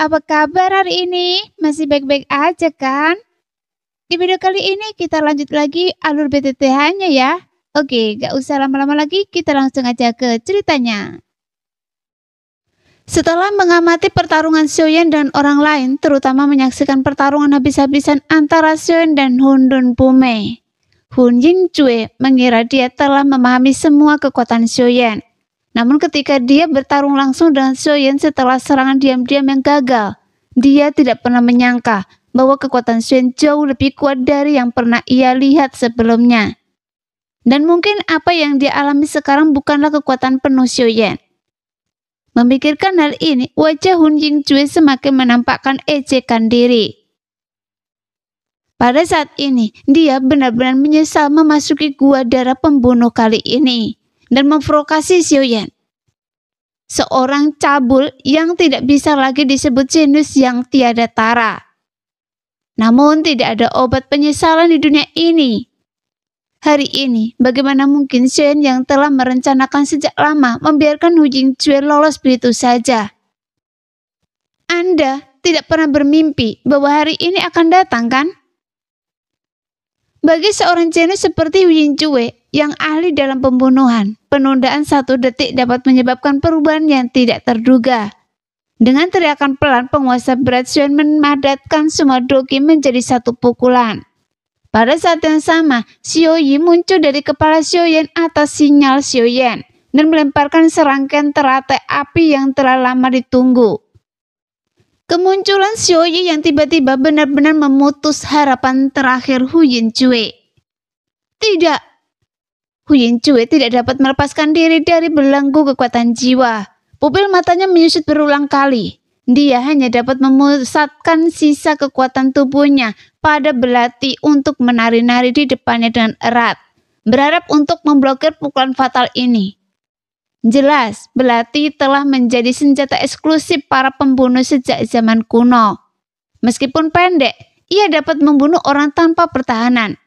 apa kabar hari ini? Masih baik-baik aja kan? Di video kali ini kita lanjut lagi alur BTTH-nya ya. Oke, gak usah lama-lama lagi, kita langsung aja ke ceritanya. Setelah mengamati pertarungan Xiaoyan dan orang lain, terutama menyaksikan pertarungan habis-habisan antara Xiaoyan dan Hun Dunpume, Hun Yingzue mengira dia telah memahami semua kekuatan Xiaoyan. Namun ketika dia bertarung langsung dengan Xiaoyan setelah serangan diam-diam yang gagal, dia tidak pernah menyangka bahwa kekuatan Xiaoyan jauh lebih kuat dari yang pernah ia lihat sebelumnya. Dan mungkin apa yang dia alami sekarang bukanlah kekuatan penuh Xiaoyan. Memikirkan hal ini, wajah Hun Yingzue semakin menampakkan ejekan diri. Pada saat ini, dia benar-benar menyesal memasuki gua darah pembunuh kali ini dan memprovokasi Xiaoyan. Seorang cabul yang tidak bisa lagi disebut jenius yang tiada tara. Namun tidak ada obat penyesalan di dunia ini. Hari ini, bagaimana mungkin Xiaoyan yang telah merencanakan sejak lama membiarkan Hu Yingzue lolos begitu saja? Anda tidak pernah bermimpi bahwa hari ini akan datang, kan? Bagi seorang jenius seperti Hu Yingzue yang ahli dalam pembunuhan, penundaan 1 detik dapat menyebabkan perubahan yang tidak terduga. Dengan teriakan pelan, penguasa berat Xiaoyan memadatkan semua doki menjadi satu pukulan. Pada saat yang sama, Xiao Yi muncul dari kepala Xiaoyan atas sinyal Xiaoyan dan melemparkan serangkaian teratai api yang telah lama ditunggu. Kemunculan Xiao Yi yang tiba-tiba benar-benar memutus harapan terakhir Hu Yingzue. Tidak! Hu Yingzue tidak dapat melepaskan diri dari belenggu kekuatan jiwa. Pupil matanya menyusut berulang kali. Dia hanya dapat memusatkan sisa kekuatan tubuhnya pada belati untuk menari-nari di depannya dengan erat, berharap untuk memblokir pukulan fatal ini. Jelas, belati telah menjadi senjata eksklusif para pembunuh sejak zaman kuno. Meskipun pendek, ia dapat membunuh orang tanpa pertahanan.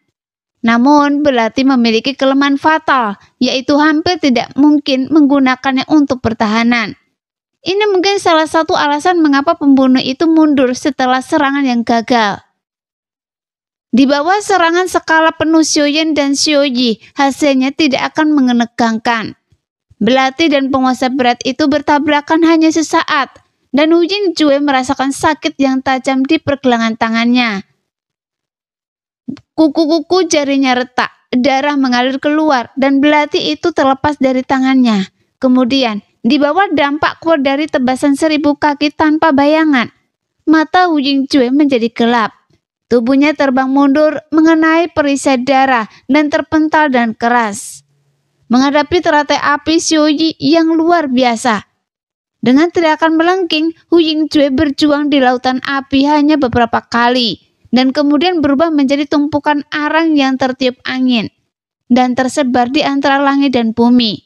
Namun, belati memiliki kelemahan fatal, yaitu hampir tidak mungkin menggunakannya untuk pertahanan. Ini mungkin salah satu alasan mengapa pembunuh itu mundur setelah serangan yang gagal. Di bawah serangan skala penuh Xiaoyan dan Xiao Yi, hasilnya tidak akan menegangkan. Belati dan penguasa berat itu bertabrakan hanya sesaat, dan Hu Yingzue merasakan sakit yang tajam di pergelangan tangannya. Kuku-kuku jarinya retak, darah mengalir keluar, dan belati itu terlepas dari tangannya. Kemudian, di bawah dampak kuat dari tebasan 1000 kaki tanpa bayangan, mata Hu Yingzue menjadi gelap. Tubuhnya terbang mundur mengenai perisai darah dan terpental dan keras. Menghadapi teratai api Xiao Yi yang luar biasa. Dengan teriakan melengking, Hu Yingzue berjuang di lautan api hanya beberapa kali, dan kemudian berubah menjadi tumpukan arang yang tertiup angin dan tersebar di antara langit dan bumi.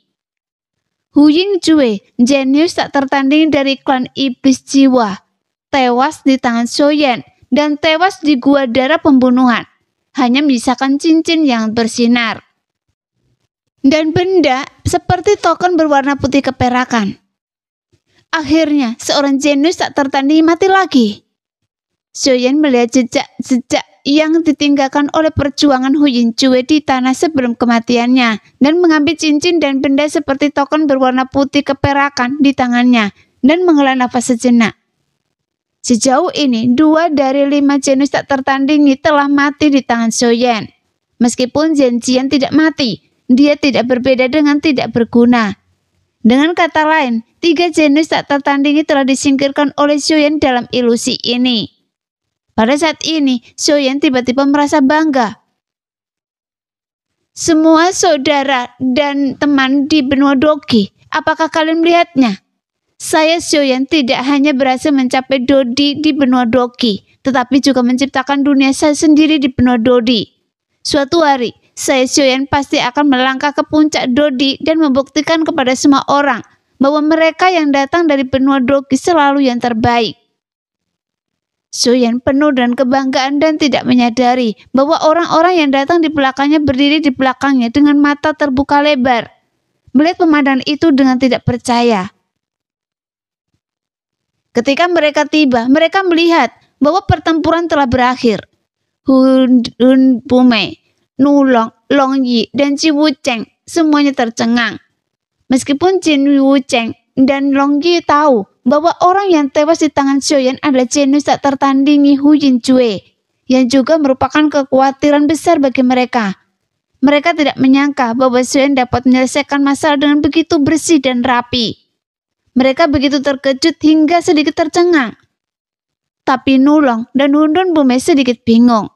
Hu Yingzue, jenius tak tertanding dari klan iblis jiwa, tewas di tangan Xiaoyan dan tewas di gua darah pembunuhan, hanya menyisakan cincin yang bersinar dan benda seperti token berwarna putih keperakan. Akhirnya, seorang jenius tak tertandingi mati lagi. Xiaoyan melihat jejak-jejak yang ditinggalkan oleh perjuangan Hu Yingzue di tanah sebelum kematiannya dan mengambil cincin dan benda seperti token berwarna putih keperakan di tangannya dan menghela nafas sejenak. Sejauh ini, 2 dari 5 jenius tak tertandingi telah mati di tangan Xiaoyan. Meskipun Zhenjian tidak mati, dia tidak berbeda dengan tidak berguna. Dengan kata lain, 3 jenius tak tertandingi telah disingkirkan oleh Xiaoyan dalam ilusi ini. Pada saat ini, Xiaoyan tiba-tiba merasa bangga. Semua saudara dan teman di benua Doki, apakah kalian melihatnya? Saya Xiaoyan tidak hanya berhasil mencapai Dodi di benua Doki, tetapi juga menciptakan dunia saya sendiri di benua Dodi. Suatu hari, saya Xiaoyan pasti akan melangkah ke puncak Dodi dan membuktikan kepada semua orang bahwa mereka yang datang dari benua Doki selalu yang terbaik. Xiaoyan penuh dengan kebanggaan dan tidak menyadari bahwa orang-orang yang datang di belakangnya berdiri di belakangnya dengan mata terbuka lebar, melihat pemandangan itu dengan tidak percaya. Ketika mereka tiba, mereka melihat bahwa pertempuran telah berakhir. Hun Bume, Nulong, Long Yi, dan Ji Wucheng semuanya tercengang. Meskipun Jin Wucheng dan Long Yi tahu bahwa orang yang tewas di tangan Xiaoyan adalah jenius tak tertandingi Hu Yinjue, yang juga merupakan kekhawatiran besar bagi mereka. Mereka tidak menyangka bahwa Xiaoyan dapat menyelesaikan masalah dengan begitu bersih dan rapi. Mereka begitu terkejut hingga sedikit tercengang. Tapi Nulong dan Hundun Bume sedikit bingung.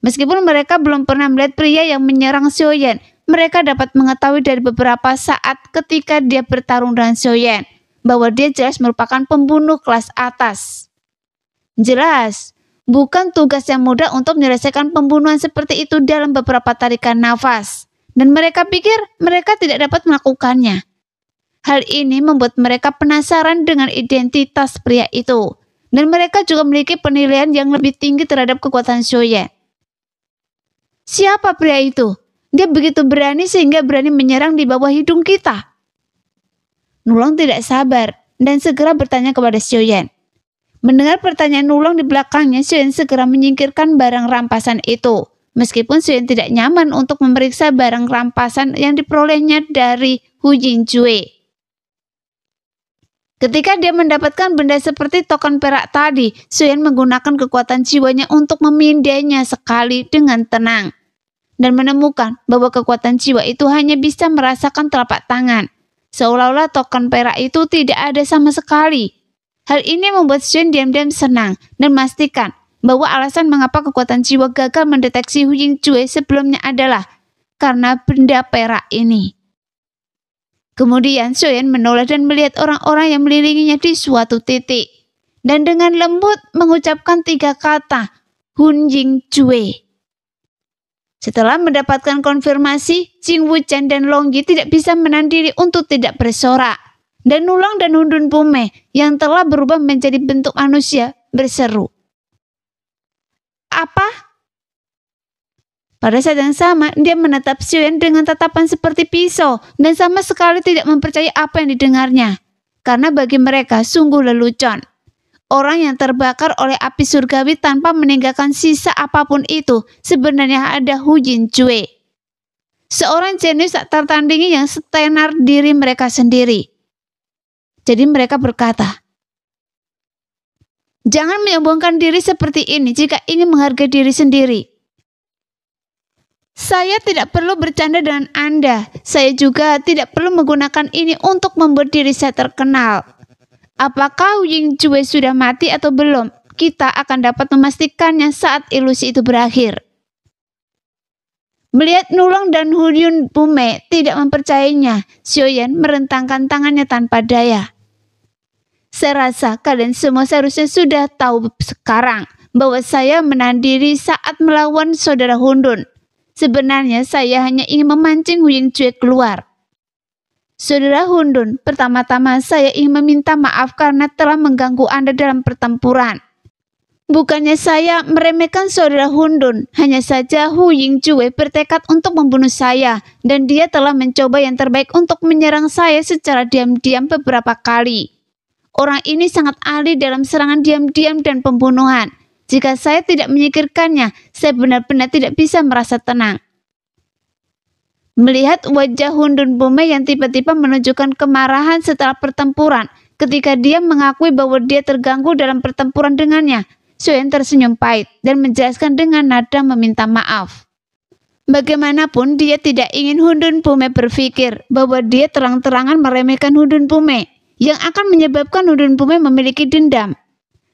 Meskipun mereka belum pernah melihat pria yang menyerang Xiaoyan, mereka dapat mengetahui dari beberapa saat ketika dia bertarung dengan Xiaoyan bahwa dia jelas merupakan pembunuh kelas atas. Jelas, bukan tugas yang mudah untuk menyelesaikan pembunuhan seperti itu dalam beberapa tarikan nafas. Dan mereka pikir mereka tidak dapat melakukannya. Hal ini membuat mereka penasaran dengan identitas pria itu. Dan mereka juga memiliki penilaian yang lebih tinggi terhadap kekuatan Xiaoyan. Siapa pria itu? Dia begitu berani sehingga berani menyerang di bawah hidung kita. Nulong tidak sabar dan segera bertanya kepada Xiaoyan. Mendengar pertanyaan Nulong di belakangnya, Xiaoyan segera menyingkirkan barang rampasan itu. Meskipun Xiaoyan tidak nyaman untuk memeriksa barang rampasan yang diperolehnya dari Hu Yinjue. Ketika dia mendapatkan benda seperti token perak tadi, Xiaoyan menggunakan kekuatan jiwanya untuk memindainya sekali dengan tenang. Dan menemukan bahwa kekuatan jiwa itu hanya bisa merasakan telapak tangan. Seolah-olah token perak itu tidak ada sama sekali. Hal ini membuat Xiaoyan diam-diam senang dan memastikan bahwa alasan mengapa kekuatan jiwa gagal mendeteksi Hu Yinjue sebelumnya adalah karena benda perak ini. Kemudian Xiaoyan menoleh dan melihat orang-orang yang mengelilinginya di suatu titik. Dan dengan lembut mengucapkan 3 kata, Hun Yinjue. Setelah mendapatkan konfirmasi, Jin Wucheng dan Long Yi tidak bisa menahan diri untuk tidak bersorak. Dan Nulong dan Hundun Bume yang telah berubah menjadi bentuk manusia berseru. Apa? Pada saat yang sama, dia menatap Xiaoyan dengan tatapan seperti pisau dan sama sekali tidak mempercayai apa yang didengarnya. Karena bagi mereka sungguh lelucon. Orang yang terbakar oleh api surgawi tanpa meninggalkan sisa apapun itu sebenarnya ada Hu Yinjue. Seorang jenius tak tertandingi yang setenar diri mereka sendiri. Jadi mereka berkata, jangan menyombongkan diri seperti ini jika ingin menghargai diri sendiri. Saya tidak perlu bercanda dengan Anda. Saya juga tidak perlu menggunakan ini untuk membuat diri saya terkenal. Apakah Hu Yinjue sudah mati atau belum? Kita akan dapat memastikannya saat ilusi itu berakhir. Melihat Nulong dan Hundun Bume tidak mempercayainya, Xiaoyan merentangkan tangannya tanpa daya. Saya rasa kalian semua seharusnya sudah tahu sekarang bahwa saya menahan diri saat melawan saudara Hundun. Sebenarnya saya hanya ingin memancing Hu Yinjue keluar. Saudara Hundun, pertama-tama saya ingin meminta maaf karena telah mengganggu Anda dalam pertempuran. Bukannya saya meremehkan saudara Hundun, hanya saja Hu Yinjue bertekad untuk membunuh saya dan dia telah mencoba yang terbaik untuk menyerang saya secara diam-diam beberapa kali. Orang ini sangat ahli dalam serangan diam-diam dan pembunuhan. Jika saya tidak menyingkirkannya, saya benar-benar tidak bisa merasa tenang. Melihat wajah Hundun Bume yang tiba-tiba menunjukkan kemarahan setelah pertempuran, ketika dia mengakui bahwa dia terganggu dalam pertempuran dengannya, Xiaoyan tersenyum pahit dan menjelaskan dengan nada meminta maaf. Bagaimanapun dia tidak ingin Hundun Bume berpikir bahwa dia terang-terangan meremehkan Hundun Bume, yang akan menyebabkan Hundun Bume memiliki dendam.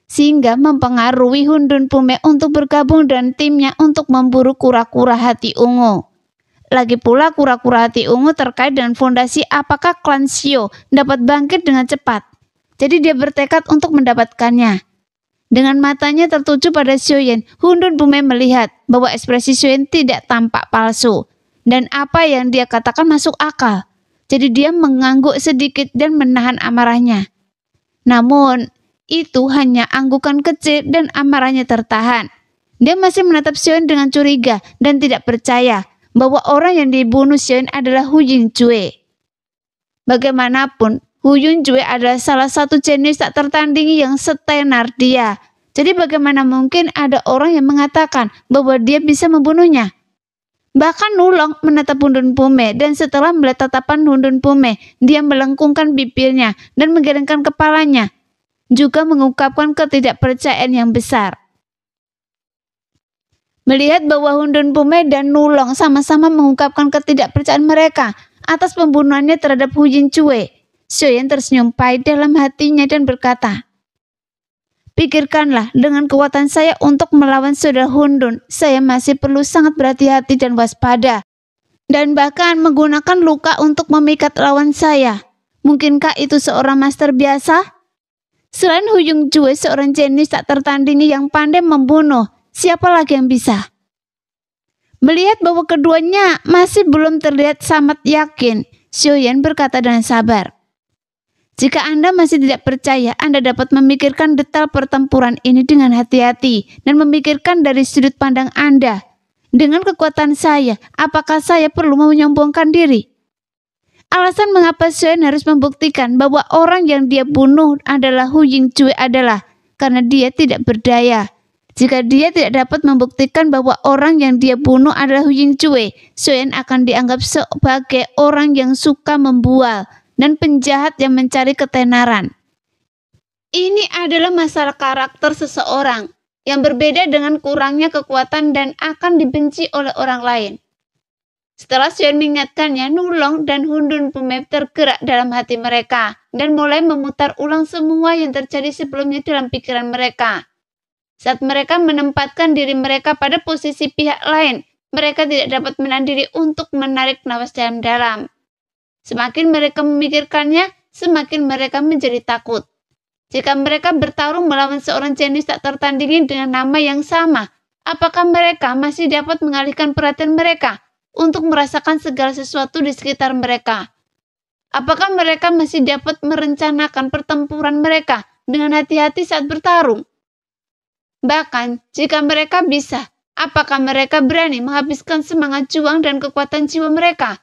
Sehingga mempengaruhi Hundun Bume untuk bergabung dengan timnya untuk memburu kura-kura hati ungu. Lagi pula kura-kura hati ungu terkait dengan fondasi apakah klan Xiao dapat bangkit dengan cepat. Jadi dia bertekad untuk mendapatkannya. Dengan matanya tertuju pada Xiaoyan, Hundun Bume melihat bahwa ekspresi Xiaoyan tidak tampak palsu. Dan apa yang dia katakan masuk akal. Jadi dia mengangguk sedikit dan menahan amarahnya. Namun itu hanya anggukan kecil dan amarahnya tertahan. Dia masih menatap Xiaoyan dengan curiga dan tidak percaya bahwa orang yang dibunuh Xiaoyan adalah Hu Yinjue. Bagaimanapun, Huyun Jue adalah salah satu jenius tak tertandingi yang setenar dia. Jadi bagaimana mungkin ada orang yang mengatakan bahwa dia bisa membunuhnya? Bahkan Nulong menatap Hundun Pume, dan setelah melihat tatapan Hundun Pume, dia melengkungkan bibirnya dan menggelengkan kepalanya, juga mengungkapkan ketidakpercayaan yang besar. Melihat bahwa Hundun Pume dan Nulong sama-sama mengungkapkan ketidakpercayaan mereka atas pembunuhannya terhadap Huyun Jue, Xiaoyan tersenyum pahit dalam hatinya dan berkata, "Pikirkanlah, dengan kekuatan saya untuk melawan saudara Hundun, saya masih perlu sangat berhati-hati dan waspada, dan bahkan menggunakan luka untuk memikat lawan saya. Mungkinkah itu seorang master biasa? Selain Huyun Jue, seorang jenius tak tertandingi yang pandai membunuh, siapa lagi yang bisa?" Melihat bahwa keduanya masih belum terlihat sangat yakin, Xiaoyan berkata dengan sabar, "Jika Anda masih tidak percaya, Anda dapat memikirkan detail pertempuran ini dengan hati-hati dan memikirkan dari sudut pandang Anda. Dengan kekuatan saya, apakah saya perlu menyombongkan diri?" Alasan mengapa Xiaoyan harus membuktikan bahwa orang yang dia bunuh adalah Huyun Jue adalah karena dia tidak berdaya. Jika dia tidak dapat membuktikan bahwa orang yang dia bunuh adalah Huyun Jue, Xiaoyan akan dianggap sebagai orang yang suka membual dan penjahat yang mencari ketenaran. Ini adalah masalah karakter seseorang yang berbeda dengan kurangnya kekuatan dan akan dibenci oleh orang lain. Setelah Xiaoyan mengingatkannya, Nulong dan Hundun Pume tergerak dalam hati mereka dan mulai memutar ulang semua yang terjadi sebelumnya dalam pikiran mereka. Saat mereka menempatkan diri mereka pada posisi pihak lain, mereka tidak dapat menahan diri untuk menarik napas dalam-dalam. Semakin mereka memikirkannya, semakin mereka menjadi takut. Jika mereka bertarung melawan seorang jenius tak tertandingi dengan nama yang sama, apakah mereka masih dapat mengalihkan perhatian mereka untuk merasakan segala sesuatu di sekitar mereka? Apakah mereka masih dapat merencanakan pertempuran mereka dengan hati-hati saat bertarung? Bahkan, jika mereka bisa, apakah mereka berani menghabiskan semangat juang dan kekuatan jiwa mereka?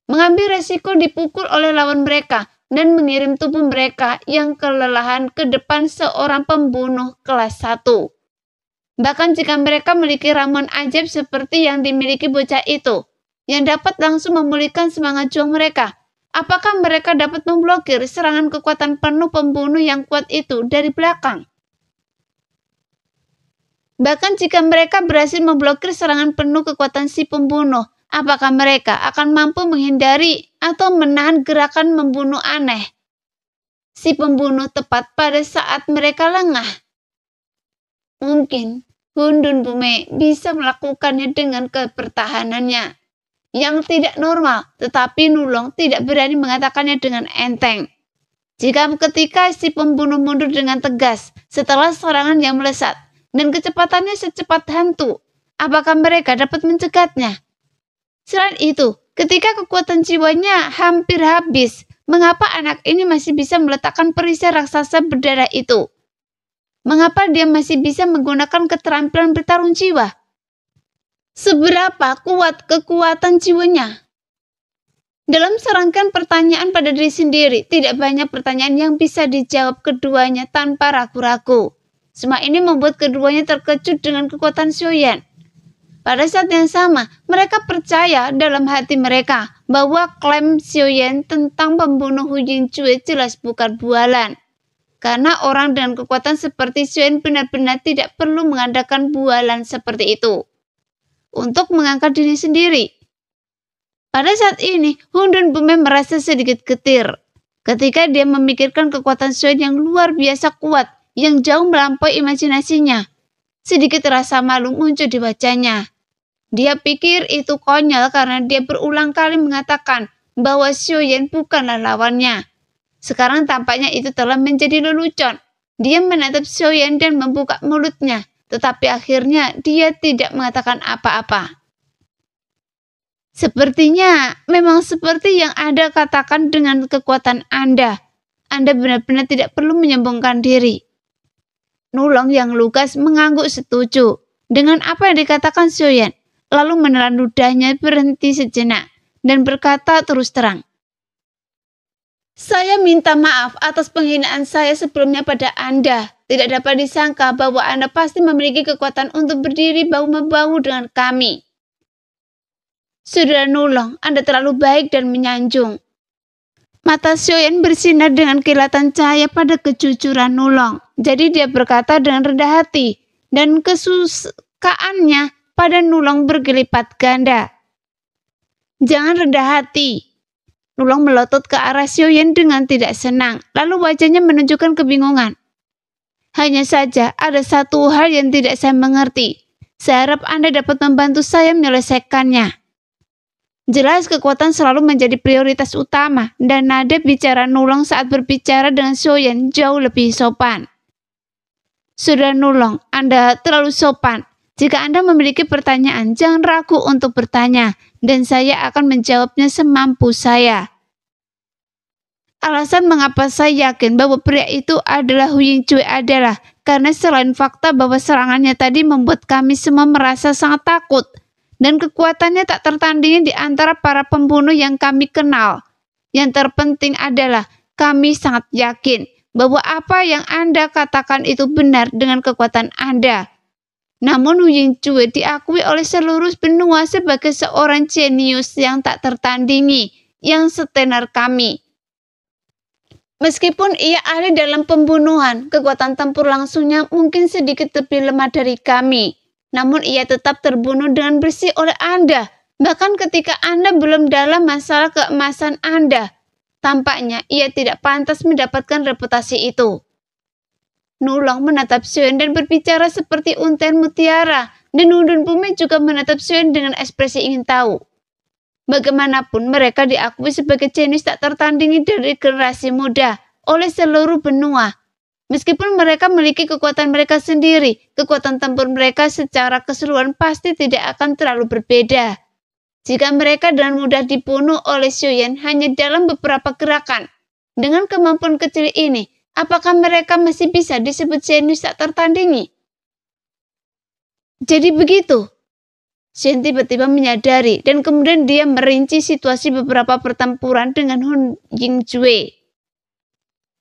Mengambil resiko dipukul oleh lawan mereka dan mengirim tubuh mereka yang kelelahan ke depan seorang pembunuh kelas 1. Bahkan jika mereka memiliki ramuan ajaib seperti yang dimiliki bocah itu, yang dapat langsung memulihkan semangat juang mereka, apakah mereka dapat memblokir serangan kekuatan penuh pembunuh yang kuat itu dari belakang? Bahkan jika mereka berhasil memblokir serangan penuh kekuatan si pembunuh, apakah mereka akan mampu menghindari atau menahan gerakan membunuh aneh si pembunuh tepat pada saat mereka lengah? Mungkin Hundun Pume bisa melakukannya dengan kepertahanannya yang tidak normal, tetapi Nulong tidak berani mengatakannya dengan enteng. Jika ketika si pembunuh mundur dengan tegas setelah serangan yang melesat dan kecepatannya secepat hantu, apakah mereka dapat mencegatnya? Selain itu, ketika kekuatan jiwanya hampir habis, mengapa anak ini masih bisa meletakkan perisai raksasa berdarah itu? Mengapa dia masih bisa menggunakan keterampilan bertarung jiwa? Seberapa kuat kekuatan jiwanya? Dalam serangkaian pertanyaan pada diri sendiri, tidak banyak pertanyaan yang bisa dijawab keduanya tanpa ragu-ragu. Semua ini membuat keduanya terkejut dengan kekuatan Xiaoyan. Pada saat yang sama, mereka percaya dalam hati mereka bahwa klaim Xiaoyan tentang pembunuh Huyun Jue jelas bukan bualan. Karena orang dengan kekuatan seperti Xiaoyan benar-benar tidak perlu mengadakan bualan seperti itu untuk mengangkat diri sendiri. Pada saat ini, Hundun Pume merasa sedikit getir ketika dia memikirkan kekuatan Xiaoyan yang luar biasa kuat yang jauh melampaui imajinasinya. Sedikit rasa malu muncul di wajahnya. Dia pikir itu konyol karena dia berulang kali mengatakan bahwa Xiaoyan bukanlah lawannya. Sekarang tampaknya itu telah menjadi lelucon. Dia menatap Xiaoyan dan membuka mulutnya, tetapi akhirnya dia tidak mengatakan apa-apa. Sepertinya memang seperti yang Anda katakan dengan kekuatan Anda. Anda benar-benar tidak perlu menyombongkan diri. Nulong yang lugas mengangguk setuju dengan apa yang dikatakan Xiaoyan, lalu menelan ludahnya berhenti sejenak dan berkata terus terang, Saya minta maaf atas penghinaan saya sebelumnya pada Anda. Tidak dapat disangka bahwa Anda pasti memiliki kekuatan untuk berdiri bahu-membahu dengan kami. Saudara Nulong, Anda terlalu baik dan menyanjung. Mata Sioyen bersinar dengan kilatan cahaya pada kejujuran Nulong. Jadi dia berkata dengan rendah hati, dan kesukaannya pada Nulong bergelipat ganda. Jangan rendah hati. Nulong melotot ke arah Sioyen dengan tidak senang, lalu wajahnya menunjukkan kebingungan. Hanya saja ada satu hal yang tidak saya mengerti. Saya harap Anda dapat membantu saya menyelesaikannya. Jelas kekuatan selalu menjadi prioritas utama, dan nada bicara Nulong saat berbicara dengan Sioyen jauh lebih sopan. Saudara Nulong, Anda terlalu sopan. Jika Anda memiliki pertanyaan, jangan ragu untuk bertanya, dan saya akan menjawabnya semampu saya. Alasan mengapa saya yakin bahwa pria itu adalah Hu Yingcui adalah karena selain fakta bahwa serangannya tadi membuat kami semua merasa sangat takut, dan kekuatannya tak tertandingi di antara para pembunuh yang kami kenal. Yang terpenting adalah kami sangat yakin bahwa apa yang Anda katakan itu benar dengan kekuatan Anda. Namun Hu Yingcui diakui oleh seluruh benua sebagai seorang jenius yang tak tertandingi, yang setenar kami. Meskipun ia ahli dalam pembunuhan, kekuatan tempur langsungnya mungkin sedikit lebih lemah dari kami. Namun ia tetap terbunuh dengan bersih oleh Anda, bahkan ketika Anda belum dalam masalah keemasan Anda. Tampaknya ia tidak pantas mendapatkan reputasi itu. Nulong menatap Sioyen dan berbicara seperti untayan mutiara, dan Hundun Pume juga menatap Sioyen dengan ekspresi ingin tahu. Bagaimanapun mereka diakui sebagai jenius tak tertandingi dari generasi muda oleh seluruh benua. Meskipun mereka memiliki kekuatan mereka sendiri, kekuatan tempur mereka secara keseluruhan pasti tidak akan terlalu berbeda. Jika mereka dengan mudah dibunuh oleh Sioyen hanya dalam beberapa gerakan, dengan kemampuan kecil ini, apakah mereka masih bisa disebut jenius tak tertandingi? Jadi begitu. Sioyen tiba-tiba menyadari dan kemudian dia merinci situasi beberapa pertempuran dengan Hu Yingcui.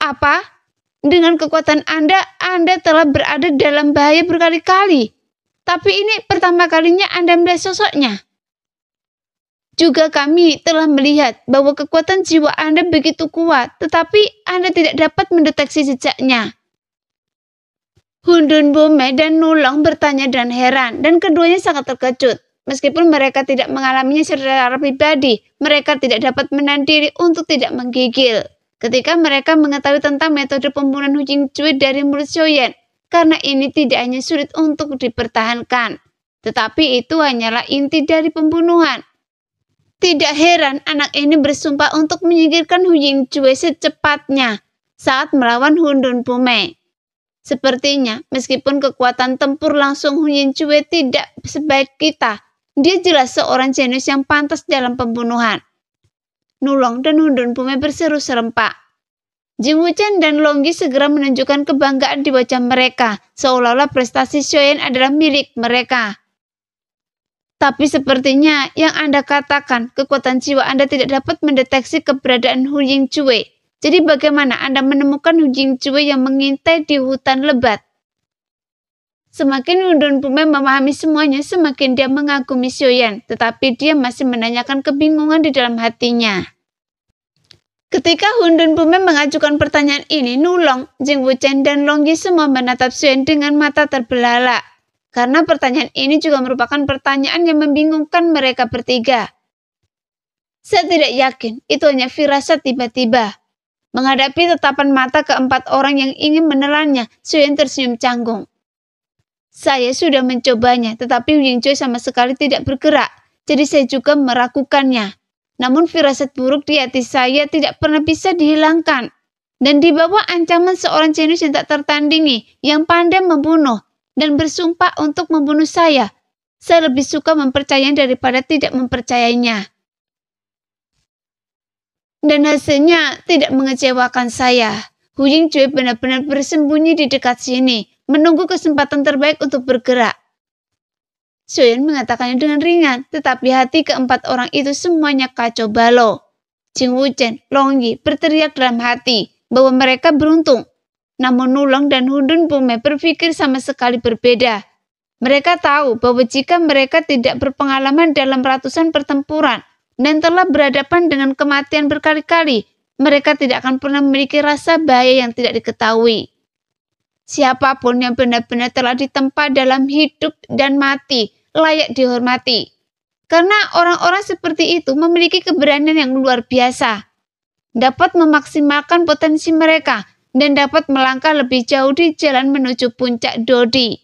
Apa? Dengan kekuatan Anda telah berada dalam bahaya berkali-kali. Tapi ini pertama kalinya Anda melihat sosoknya. Juga kami telah melihat bahwa kekuatan jiwa Anda begitu kuat, tetapi Anda tidak dapat mendeteksi jejaknya. Hundun Pume dan Nulong bertanya dengan heran, dan keduanya sangat terkejut. Meskipun mereka tidak mengalaminya secara pribadi, mereka tidak dapat menahan diri untuk tidak menggigil ketika mereka mengetahui tentang metode pembunuhan Hu Yingcui dari mulut Sioyen, karena ini tidak hanya sulit untuk dipertahankan, tetapi itu hanyalah inti dari pembunuhan. Tidak heran anak ini bersumpah untuk menyingkirkan Hu Yingcui secepatnya saat melawan Hundun Pume. Sepertinya, meskipun kekuatan tempur langsung Hu Yingcui tidak sebaik kita, dia jelas seorang jenius yang pantas dalam pembunuhan. Nulong dan Hundun Pume berseru serempak. Jing Wuchen dan Longyi segera menunjukkan kebanggaan di wajah mereka, seolah-olah prestasi Sioyen adalah milik mereka. Tapi sepertinya yang Anda katakan, kekuatan jiwa Anda tidak dapat mendeteksi keberadaan Hu Yingcui. Jadi bagaimana Anda menemukan Hu Yingcui yang mengintai di hutan lebat? Semakin Hundun Pume memahami semuanya, semakin dia mengagumi Sioyen, tetapi dia masih menanyakan kebingungan di dalam hatinya. Ketika Hundun Pume mengajukan pertanyaan ini, Nulong, Jing Wuchen, dan Longyi semua menatap Sioyen dengan mata terbelalak. Karena pertanyaan ini juga merupakan pertanyaan yang membingungkan mereka bertiga. Saya tidak yakin, itu hanya firasat tiba-tiba. Menghadapi tatapan mata keempat orang yang ingin menelannya, Sioyen tersenyum canggung. Saya sudah mencobanya, tetapi Hu Yingcui sama sekali tidak bergerak, jadi saya juga meragukannya. Namun firasat buruk di hati saya tidak pernah bisa dihilangkan. Dan di bawah ancaman seorang jenius yang tak tertandingi, yang pandai membunuh, dan bersumpah untuk membunuh saya lebih suka mempercayainya daripada tidak mempercayainya. Dan hasilnya tidak mengecewakan saya. Hu Yingcui benar-benar bersembunyi di dekat sini, menunggu kesempatan terbaik untuk bergerak. Sioyen mengatakannya dengan ringan, tetapi hati keempat orang itu semuanya kacau balau. Jing Wuchen, Long Yi berteriak dalam hati bahwa mereka beruntung. Namun Nulong dan Hundun Pume berpikir sama sekali berbeda. Mereka tahu bahwa jika mereka tidak berpengalaman dalam ratusan pertempuran dan telah berhadapan dengan kematian berkali-kali, mereka tidak akan pernah memiliki rasa bahaya yang tidak diketahui. Siapapun yang benar-benar telah ditempa dalam hidup dan mati layak dihormati. Karena orang-orang seperti itu memiliki keberanian yang luar biasa, dapat memaksimalkan potensi mereka, dan dapat melangkah lebih jauh di jalan menuju puncak Dodi.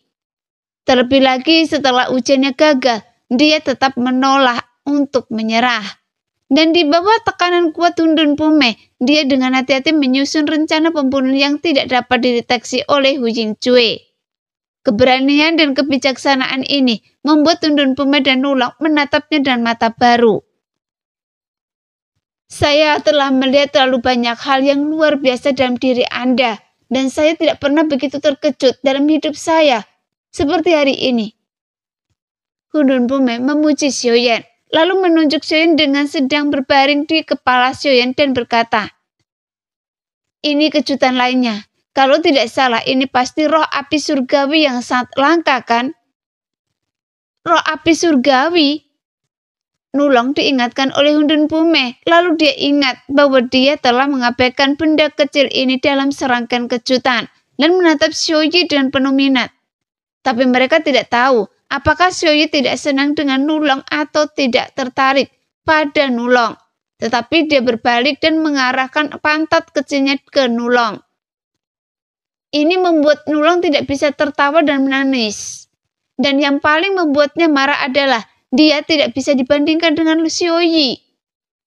Terlebih lagi setelah ujiannya gagal, dia tetap menolak untuk menyerah. Dan di bawah tekanan kuat Hundun Pume, dia dengan hati-hati menyusun rencana pembunuhan yang tidak dapat dideteksi oleh Hu Yingcui. Keberanian dan kebijaksanaan ini membuat Hundun Pume dan Nulong menatapnya dengan mata baru. Saya telah melihat terlalu banyak hal yang luar biasa dalam diri Anda, dan saya tidak pernah begitu terkejut dalam hidup saya seperti hari ini. Hundun Pume memuji Xiaoyan, lalu menunjuk Xiaoyan dengan sedang berbaring di kepala Xiaoyan dan berkata, "Ini kejutan lainnya. Kalau tidak salah, ini pasti roh api surgawi yang sangat langka, kan?" Roh api surgawi? Nulong diingatkan oleh Hundun Pume, lalu dia ingat bahwa dia telah mengabaikan benda kecil ini dalam serangkaian kejutan dan menatap Xiaoyi dengan penuh minat. Tapi mereka tidak tahu apakah Xiaoyi tidak senang dengan Nulong atau tidak tertarik pada Nulong. Tetapi dia berbalik dan mengarahkan pantat kecilnya ke Nulong. Ini membuat Nulong tidak bisa tertawa dan menangis. Dan yang paling membuatnya marah adalah dia tidak bisa dibandingkan dengan Xiaoyi.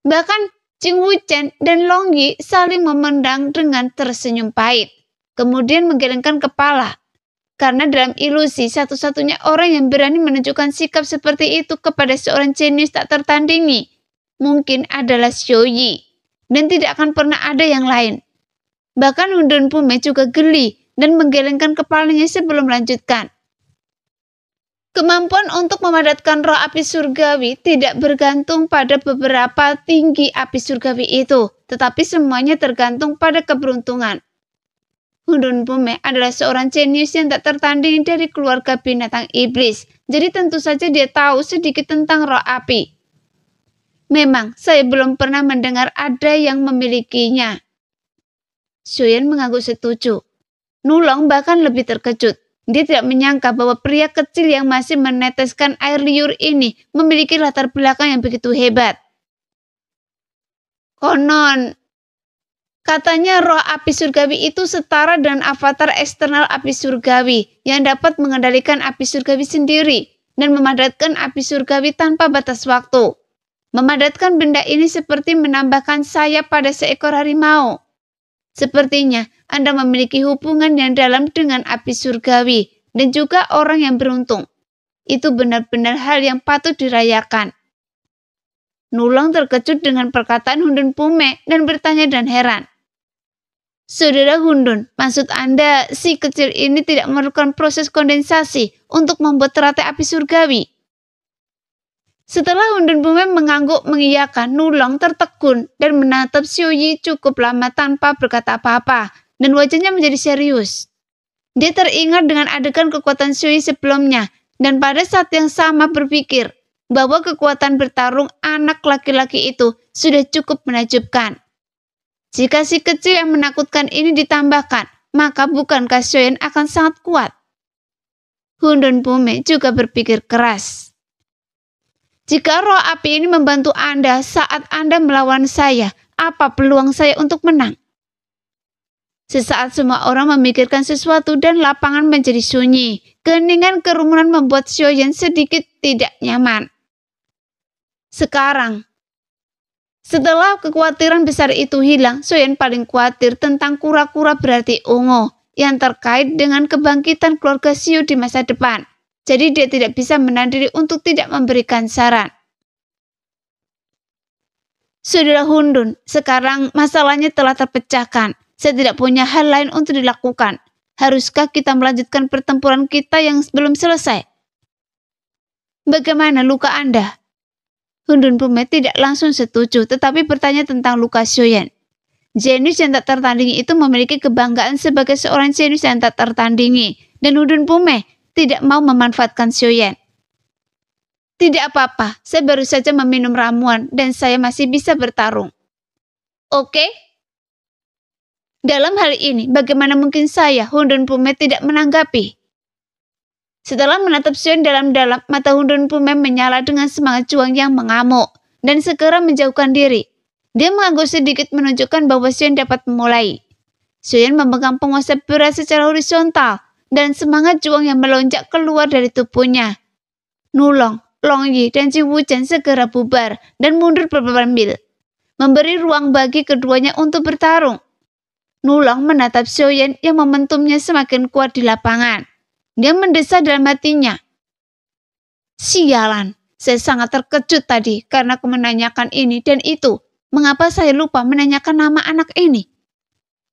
Bahkan Jing Wuchen dan Long Yi saling memandang dengan tersenyum pahit, kemudian menggelengkan kepala. Karena dalam ilusi, satu-satunya orang yang berani menunjukkan sikap seperti itu kepada seorang jenius tak tertandingi mungkin adalah Xiaoyi, dan tidak akan pernah ada yang lain. Bahkan Hundun Pume juga geli dan menggelengkan kepalanya sebelum melanjutkan. Kemampuan untuk memadatkan roh api surgawi tidak bergantung pada beberapa tinggi api surgawi itu, tetapi semuanya tergantung pada keberuntungan. Hundun Pume adalah seorang jenius yang tak tertandingi dari keluarga binatang iblis, jadi tentu saja dia tahu sedikit tentang roh api. Memang, saya belum pernah mendengar ada yang memilikinya. Xiaoyan mengangguk setuju. Nulong bahkan lebih terkejut. Dia tidak menyangka bahwa pria kecil yang masih meneteskan air liur ini memiliki latar belakang yang begitu hebat. Konon, katanya roh api surgawi itu setara dengan avatar eksternal api surgawi yang dapat mengendalikan api surgawi sendiri dan memadatkan api surgawi tanpa batas waktu. Memadatkan benda ini seperti menambahkan sayap pada seekor harimau. Sepertinya Anda memiliki hubungan yang dalam dengan api surgawi dan juga orang yang beruntung. Itu benar-benar hal yang patut dirayakan. Nulong terkejut dengan perkataan Hundun Pume dan bertanya dan heran. Saudara Hundun, maksud Anda si kecil ini tidak memerlukan proses kondensasi untuk membuat teratai api surgawi? Setelah Hundun Pume mengangguk mengiyakan, Nulong tertegun dan menatap Xiaoyi cukup lama tanpa berkata apa-apa, dan wajahnya menjadi serius. Dia teringat dengan adegan kekuatan Xiaoyi sebelumnya, dan pada saat yang sama berpikir bahwa kekuatan bertarung anak laki-laki itu sudah cukup menakjubkan. Jika si kecil yang menakutkan ini ditambahkan, maka bukankah Xiaoyan akan sangat kuat? Hundun Pume juga berpikir keras. Jika roh api ini membantu Anda saat Anda melawan saya, apa peluang saya untuk menang? Sesaat semua orang memikirkan sesuatu dan lapangan menjadi sunyi. Keheningan kerumunan membuat Xiaoyan sedikit tidak nyaman. Sekarang, setelah kekhawatiran besar itu hilang, Xiaoyan paling khawatir tentang kura-kura berarti ungu yang terkait dengan kebangkitan keluarga Xiu di masa depan. Jadi dia tidak bisa menahan diri untuk tidak memberikan saran. Saudara Hundun, sekarang masalahnya telah terpecahkan. Saya tidak punya hal lain untuk dilakukan. Haruskah kita melanjutkan pertempuran kita yang belum selesai? Bagaimana luka Anda? Hundun Pume tidak langsung setuju, tetapi bertanya tentang luka Xiaoyan. Jenius yang tak tertandingi itu memiliki kebanggaan sebagai seorang jenius yang tak tertandingi, dan Hundun Pume tidak mau memanfaatkan Xiaoyan. Tidak apa-apa, saya baru saja meminum ramuan dan saya masih bisa bertarung. Oke? Dalam hal ini, bagaimana mungkin saya, Hundun Pume, tidak menanggapi? Setelah menatap Xiaoyan dalam-dalam, mata Hundun Pume menyala dengan semangat juang yang mengamuk, dan segera menjauhkan diri. Dia mengangguk sedikit menunjukkan bahwa Xiaoyan dapat memulai. Xiaoyan memegang penguasa berat secara horizontal, dan semangat juang yang melonjak keluar dari tubuhnya. Nulong, Long Yi, dan Ji Wuchen segera bubar dan mundur beberapa mil, memberi ruang bagi keduanya untuk bertarung. Nulong menatap Xiaoyan yang momentumnya semakin kuat di lapangan. Dia mendesah dalam hatinya. Sialan, saya sangat terkejut tadi karena aku menanyakan ini dan itu. Mengapa saya lupa menanyakan nama anak ini?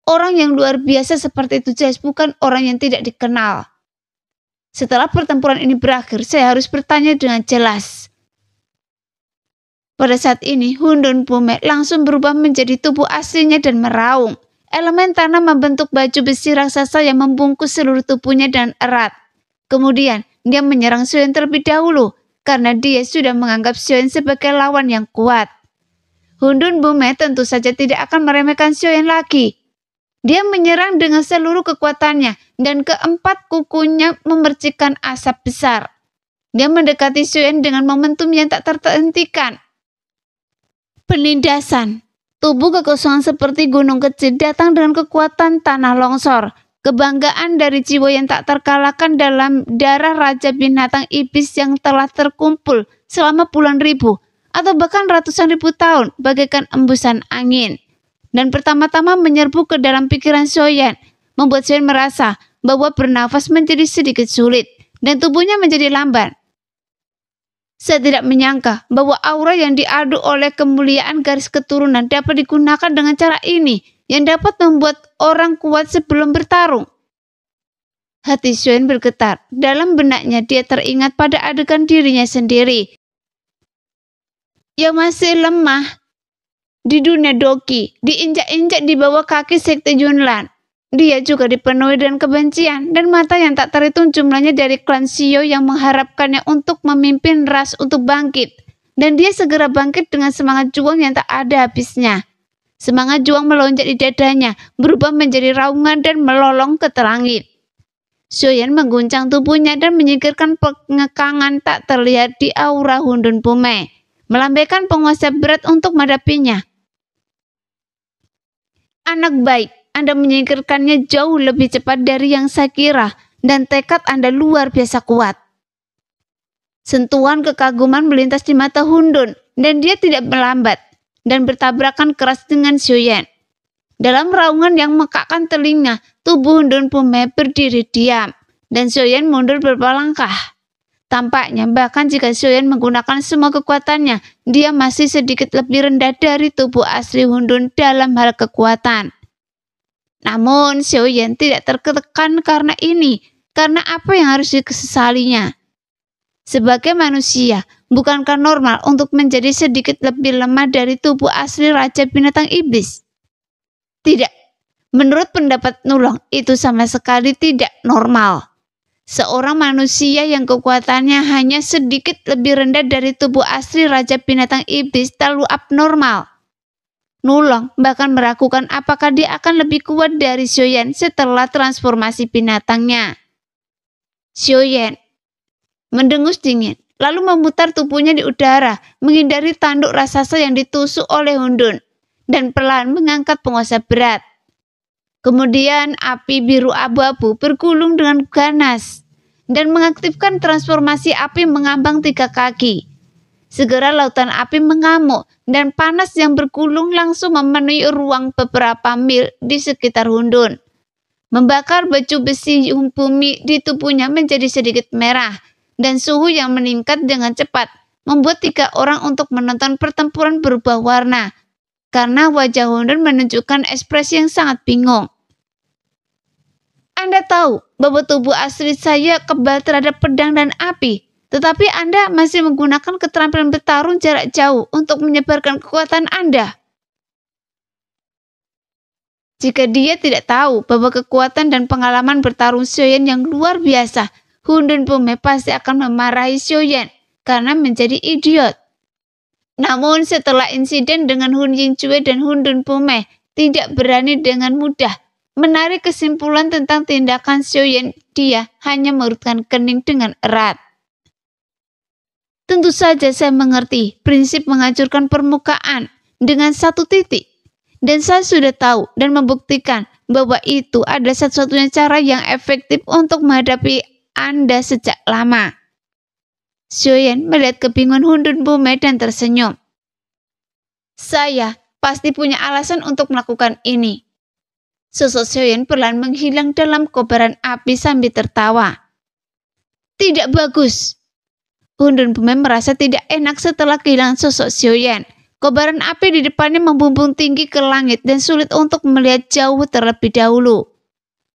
Orang yang luar biasa seperti itu jelas bukan orang yang tidak dikenal. Setelah pertempuran ini berakhir, saya harus bertanya dengan jelas. Pada saat ini, Hundun Pume langsung berubah menjadi tubuh aslinya dan meraung. Elemen tanah membentuk baju besi raksasa yang membungkus seluruh tubuhnya dan erat. Kemudian, dia menyerang Xiaoyan terlebih dahulu, karena dia sudah menganggap Xiaoyan sebagai lawan yang kuat. Hundun Pume tentu saja tidak akan meremehkan Xiaoyan lagi. Dia menyerang dengan seluruh kekuatannya, dan keempat kukunya memercikkan asap besar. Dia mendekati Xiaoyan dengan momentum yang tak terhentikan. Penindasan. Tubuh kekosongan seperti gunung kecil datang dengan kekuatan tanah longsor. Kebanggaan dari jiwa yang tak terkalahkan dalam darah Raja Binatang Iblis yang telah terkumpul selama puluhan ribu atau bahkan ratusan ribu tahun bagaikan embusan angin. Dan pertama-tama menyerbu ke dalam pikiran Xiaoyan, membuat Xiaoyan merasa bahwa bernafas menjadi sedikit sulit dan tubuhnya menjadi lamban. Saya tidak menyangka bahwa aura yang diadu oleh kemuliaan garis keturunan dapat digunakan dengan cara ini yang dapat membuat orang kuat sebelum bertarung. Hati Xiaoyan bergetar. Dalam benaknya dia teringat pada adegan dirinya sendiri yang masih lemah di dunia Doqi, diinjak-injak di bawah kaki Sekte Yunlan. Dia juga dipenuhi dengan kebencian dan mata yang tak terhitung jumlahnya dari klan Xiao yang mengharapkannya untuk memimpin ras untuk bangkit. Dan dia segera bangkit dengan semangat juang yang tak ada habisnya. Semangat juang melonjak di dadanya, berubah menjadi raungan dan melolong ke langit. Xiaoyan mengguncang tubuhnya dan menyingkirkan pengekangan tak terlihat di aura Hundun Pume, melambaikan penguasa berat untuk menghadapinya. Anak baik, Anda menyingkirkannya jauh lebih cepat dari yang saya kira, dan tekad Anda luar biasa kuat. Sentuhan kekaguman melintas di mata Hundun, dan dia tidak melambat, dan bertabrakan keras dengan Xiaoyan. Dalam raungan yang mekakkan telinga, tubuh Hundun Pume berdiri diam, dan Xiaoyan mundur beberapa langkah. Tampaknya bahkan jika Xiaoyan menggunakan semua kekuatannya, dia masih sedikit lebih rendah dari tubuh asli Hundun dalam hal kekuatan. Namun Xiaoyan tidak tertekan karena ini, karena apa yang harus disesalinya. Sebagai manusia, bukankah normal untuk menjadi sedikit lebih lemah dari tubuh asli Raja Binatang Iblis? Tidak, menurut pendapat Nulong, itu sama sekali tidak normal. Seorang manusia yang kekuatannya hanya sedikit lebih rendah dari tubuh asli Raja Binatang Iblis terlalu abnormal. Nulong bahkan meragukan apakah dia akan lebih kuat dari Xiaoyan setelah transformasi binatangnya. Xiaoyan mendengus dingin, lalu memutar tubuhnya di udara, menghindari tanduk raksasa yang ditusuk oleh Hundun, dan pelan mengangkat penguasa berat. Kemudian api biru abu-abu bergulung dengan ganas, dan mengaktifkan transformasi api mengambang 3 kaki. Segera lautan api mengamuk, dan panas yang bergulung langsung memenuhi ruang beberapa mil di sekitar Hundun. Membakar baju besi bumi di tubuhnya menjadi sedikit merah, dan suhu yang meningkat dengan cepat membuat 3 orang untuk menonton pertempuran berubah warna, karena wajah Hundun menunjukkan ekspresi yang sangat bingung. Anda tahu bahwa tubuh asli saya kebal terhadap pedang dan api, Tetapi Anda masih menggunakan keterampilan bertarung jarak jauh untuk menyebarkan kekuatan Anda. Jika dia tidak tahu bahwa kekuatan dan pengalaman bertarung Xiaoyan yang luar biasa, Hun Dunpume pasti akan memarahi Xiaoyan karena menjadi idiot. Namun setelah insiden dengan Hun Yingcue dan Hun Dunpume tidak berani dengan mudah menarik kesimpulan tentang tindakan Xiaoyan, dia hanya mengerutkan kening dengan erat. Tentu saja saya mengerti prinsip menghancurkan permukaan dengan satu titik. Dan saya sudah tahu dan membuktikan bahwa itu adalah satu-satunya cara yang efektif untuk menghadapi Anda sejak lama. Xiaoyan melihat kebingungan Hun Dunpume dan tersenyum. Saya pasti punya alasan untuk melakukan ini. Sosok Xiaoyan perlahan menghilang dalam kobaran api sambil tertawa. Tidak bagus. Hun Dunpume merasa tidak enak setelah kehilangan sosok Xiaoyan. Kobaran api di depannya membumbung tinggi ke langit dan sulit untuk melihat jauh terlebih dahulu.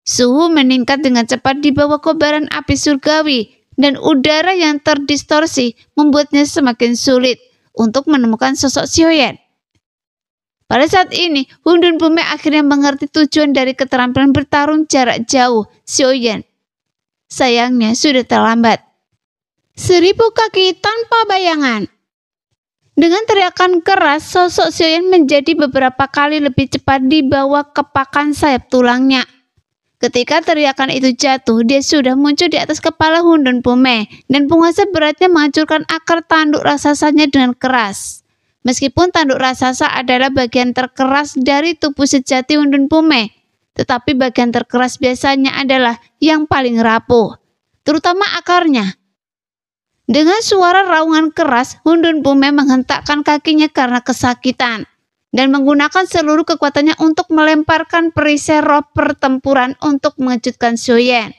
Suhu meningkat dengan cepat di bawah kobaran api surgawi dan udara yang terdistorsi membuatnya semakin sulit untuk menemukan sosok Xiaoyan. Pada saat ini, Hun Dunpume akhirnya mengerti tujuan dari keterampilan bertarung jarak jauh Xiaoyan. Sayangnya sudah terlambat. 1000 kaki tanpa bayangan. Dengan teriakan keras, sosok Xiaoyan menjadi beberapa kali lebih cepat di bawah kepakan sayap tulangnya. Ketika teriakan itu jatuh, dia sudah muncul di atas kepala Hun Dunpume dan penguasa beratnya menghancurkan akar tanduk raksasanya dengan keras. Meskipun tanduk raksasa adalah bagian terkeras dari tubuh sejati Hun Dunpume, tetapi bagian terkeras biasanya adalah yang paling rapuh, terutama akarnya. Dengan suara raungan keras, Hun Dunpume menghentakkan kakinya karena kesakitan dan menggunakan seluruh kekuatannya untuk melemparkan perisai roh pertempuran untuk mengejutkan Xiaoyan.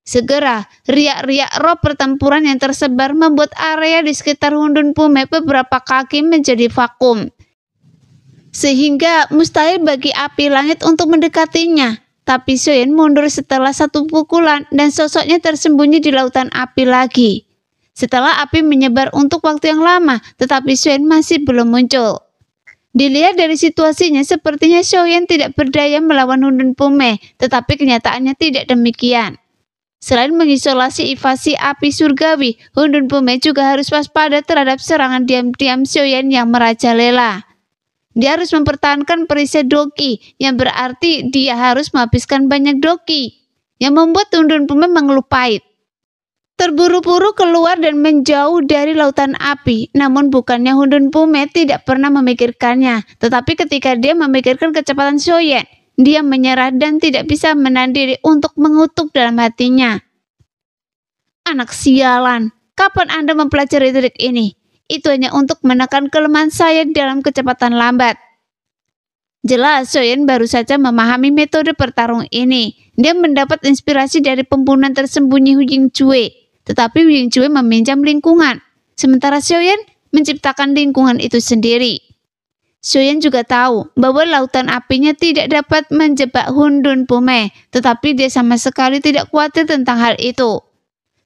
Segera, riak-riak roh pertempuran yang tersebar membuat area di sekitar Hun Dunpume beberapa kaki menjadi vakum, sehingga mustahil bagi api langit untuk mendekatinya. Tapi Xiaoyan mundur setelah satu pukulan dan sosoknya tersembunyi di lautan api lagi. Setelah api menyebar untuk waktu yang lama, tetapi Xiaoyan masih belum muncul. Dilihat dari situasinya, sepertinya Xiaoyan tidak berdaya melawan Hun Dunpume, tetapi kenyataannya tidak demikian. Selain mengisolasi invasi api surgawi, Hun Dunpume juga harus waspada terhadap serangan diam-diam Xiaoyan yang merajalela. Dia harus mempertahankan perisai doki, yang berarti dia harus menghabiskan banyak doki, yang membuat Hun Dunpume mengeluh pahit. Terburu-buru keluar dan menjauh dari lautan api, namun bukannya Hun Dunpume tidak pernah memikirkannya, tetapi ketika dia memikirkan kecepatan Xiaoyan, dia menyerah dan tidak bisa menahan diri untuk mengutuk dalam hatinya. Anak sialan, kapan Anda mempelajari trik ini? Itu hanya untuk menekan kelemahan saya dalam kecepatan lambat. Jelas Xiaoyan baru saja memahami metode bertarung ini. Dia mendapat inspirasi dari pembunuhan tersembunyi Hu Yingcue. Tetapi Hu Yingcue meminjam lingkungan, sementara Xiaoyan menciptakan lingkungan itu sendiri. Xiaoyan juga tahu bahwa lautan apinya tidak dapat menjebak Hun Dunpume, tetapi dia sama sekali tidak khawatir tentang hal itu.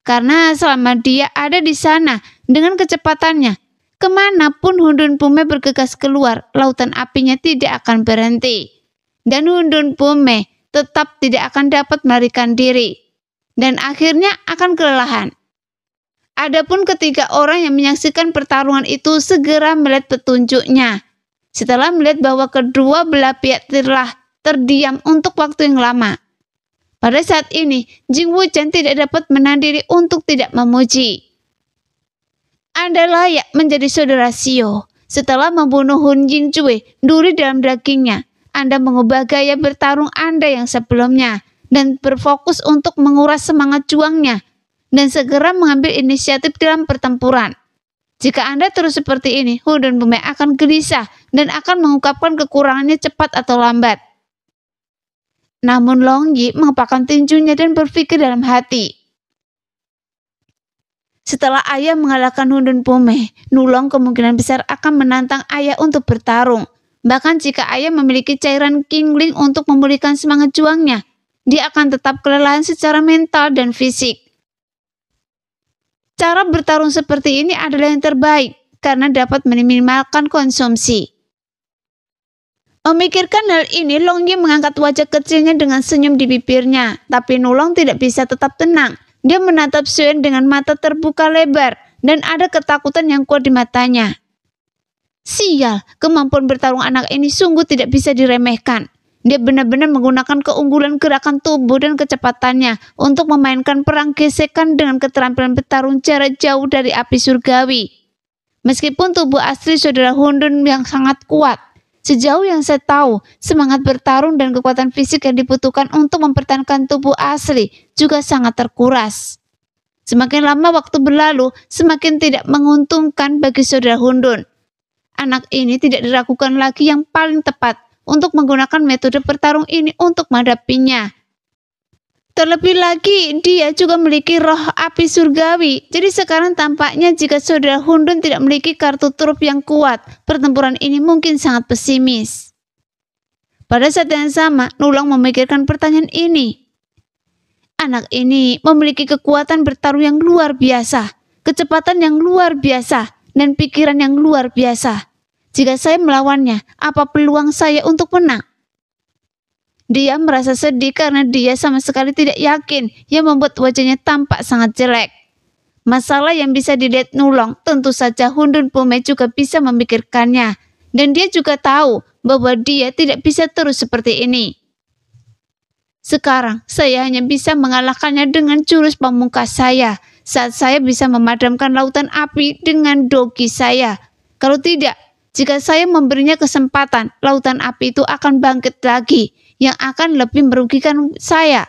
Karena selama dia ada di sana dengan kecepatannya, kemanapun Hun Dunpume bergegas keluar, lautan apinya tidak akan berhenti. Dan Hun Dunpume tetap tidak akan dapat melarikan diri. Dan akhirnya akan kelelahan. Adapun ketiga orang yang menyaksikan pertarungan itu segera melihat petunjuknya. Setelah melihat bahwa kedua belah pihak telah terdiam untuk waktu yang lama. Pada saat ini, Jing Wuchen tidak dapat menahan diri untuk tidak memuji. Anda layak menjadi saudara Xiao. Setelah membunuh Hun Yingcue, duri dalam dagingnya, Anda mengubah gaya bertarung Anda yang sebelumnya dan berfokus untuk menguras semangat juangnya dan segera mengambil inisiatif dalam pertempuran. Jika Anda terus seperti ini, Hun Dunpume akan gelisah dan akan mengungkapkan kekurangannya cepat atau lambat. Namun Long Yi mengepakkan tinjunya dan berpikir dalam hati. Setelah ayah mengalahkan Hun Dunpume, Nulong kemungkinan besar akan menantang ayah untuk bertarung. Bahkan jika ayah memiliki cairan Qingling untuk memulihkan semangat juangnya, dia akan tetap kelelahan secara mental dan fisik. Cara bertarung seperti ini adalah yang terbaik karena dapat meminimalkan konsumsi. Memikirkan hal ini, Long Yi mengangkat wajah kecilnya dengan senyum di bibirnya. Tapi Nulong tidak bisa tetap tenang. Dia menatap Suen dengan mata terbuka lebar dan ada ketakutan yang kuat di matanya. Sial, kemampuan bertarung anak ini sungguh tidak bisa diremehkan. Dia benar-benar menggunakan keunggulan gerakan tubuh dan kecepatannya untuk memainkan perang gesekan dengan keterampilan bertarung jarak jauh dari api surgawi. Meskipun tubuh asli saudara Hundun yang sangat kuat, sejauh yang saya tahu, semangat bertarung dan kekuatan fisik yang dibutuhkan untuk mempertahankan tubuh asli juga sangat terkuras. Semakin lama waktu berlalu, semakin tidak menguntungkan bagi saudara Hundun. Anak ini tidak diragukan lagi yang paling tepat untuk menggunakan metode bertarung ini untuk menghadapinya. Terlebih lagi, dia juga memiliki roh api surgawi. Jadi sekarang tampaknya jika saudara Hundun tidak memiliki kartu truf yang kuat, pertempuran ini mungkin sangat pesimis. Pada saat yang sama, Nulong memikirkan pertanyaan ini. Anak ini memiliki kekuatan bertarung yang luar biasa, kecepatan yang luar biasa, dan pikiran yang luar biasa. Jika saya melawannya, apa peluang saya untuk menang? Dia merasa sedih karena dia sama sekali tidak yakin, yang membuat wajahnya tampak sangat jelek. Masalah yang bisa dilihat Nulong, tentu saja Hundun Pume juga bisa memikirkannya. Dan dia juga tahu bahwa dia tidak bisa terus seperti ini. Sekarang, saya hanya bisa mengalahkannya dengan jurus pamungkas saya, saat saya bisa memadamkan lautan api dengan dogi saya. Kalau tidak, jika saya memberinya kesempatan, lautan api itu akan bangkit lagi, yang akan lebih merugikan saya.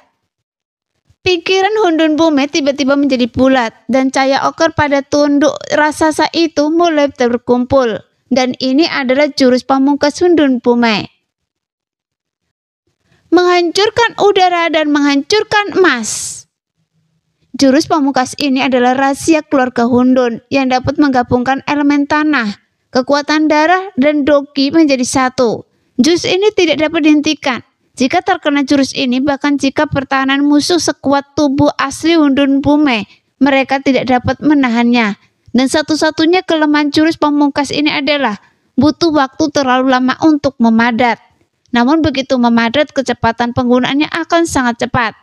Pikiran Hundun Pume tiba-tiba menjadi bulat, dan cahaya oker pada tunduk raksasa itu mulai berkumpul. Dan ini adalah jurus pamungkas Hundun Pume. Menghancurkan udara dan menghancurkan emas. Jurus pamungkas ini adalah rahasia keluarga Hundun yang dapat menggabungkan elemen tanah, kekuatan darah, dan dogi menjadi satu. Jurus ini tidak dapat dihentikan. Jika terkena jurus ini, bahkan jika pertahanan musuh sekuat tubuh asli Hundun Pume, mereka tidak dapat menahannya. Dan satu-satunya kelemahan jurus pamungkas ini adalah butuh waktu terlalu lama untuk memadat. Namun begitu memadat, kecepatan penggunaannya akan sangat cepat.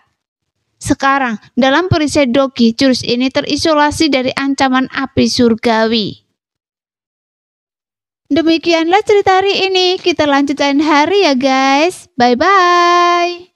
Sekarang, dalam perisai dogi, jurus ini terisolasi dari ancaman api surgawi. Demikianlah cerita hari ini. Kita lanjut lain hari ya guys. Bye-bye.